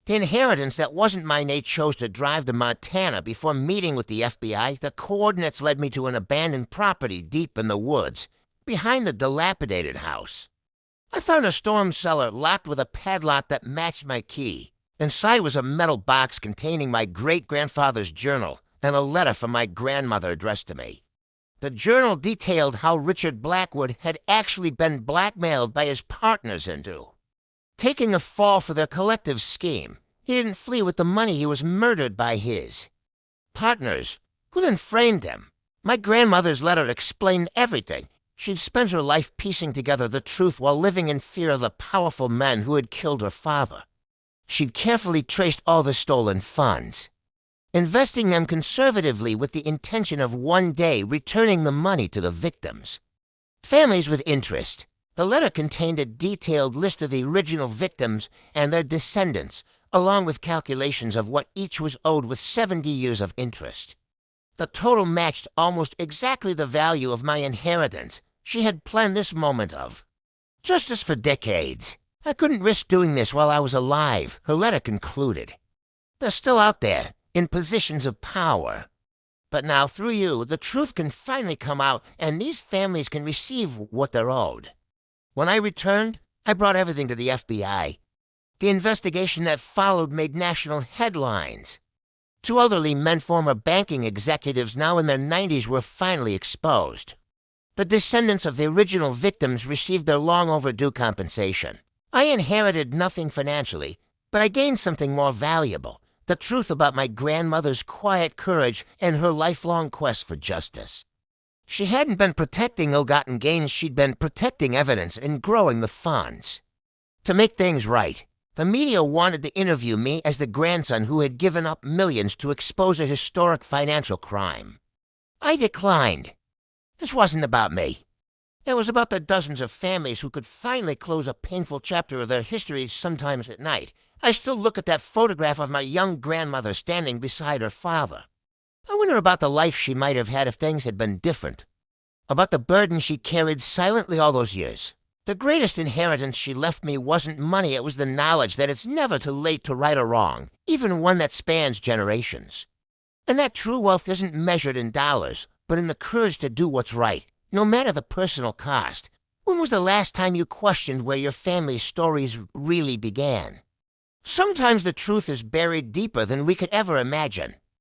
The inheritance that wasn't mine, they chose to drive to Montana. Before meeting with the FBI, the coordinates led me to an abandoned property deep in the woods, behind the dilapidated house. I found a storm cellar locked with a padlock that matched my key. Inside was a metal box containing my great-grandfather's journal and a letter from my grandmother addressed to me. The journal detailed how Richard Blackwood had actually been blackmailed by his partners into taking a fall for their collective scheme. He didn't flee with the money, he was murdered by his partners, who then framed him. My grandmother's letter explained everything. She'd spent her life piecing together the truth while living in fear of the powerful men who had killed her father. She'd carefully traced all the stolen funds, investing them conservatively with the intention of one day returning the money to the victims. Families with interest. The letter contained a detailed list of the original victims and their descendants, along with calculations of what each was owed with 70 years of interest. The total matched almost exactly the value of my inheritance she had planned this moment of justice for decades. I couldn't risk doing this while I was alive, her letter concluded. They're still out there, in positions of power. But now, through you, the truth can finally come out, and these families can receive what they're owed. When I returned, I brought everything to the FBI. The investigation that followed made national headlines. 2 elderly men, former banking executives now in their 90s, were finally exposed. The descendants of the original victims received their long overdue compensation. I inherited nothing financially, but I gained something more valuable: the truth about my grandmother's quiet courage and her lifelong quest for justice. She hadn't been protecting ill-gotten gains, she'd been protecting evidence and growing the funds. To make things right, the media wanted to interview me as the grandson who had given up millions to expose a historic financial crime. I declined. This wasn't about me. It was about the dozens of families who could finally close a painful chapter of their history. Sometimes at night, I still look at that photograph of my young grandmother standing beside her father. I wonder about the life she might have had if things had been different. About the burden she carried silently all those years. The greatest inheritance she left me wasn't money, it was the knowledge that it's never too late to right a wrong, even one that spans generations. And that true wealth isn't measured in dollars, but in the courage to do what's right, no matter the personal cost. When was the last time you questioned where your family's stories really began? Sometimes the truth is buried deeper than we could ever imagine.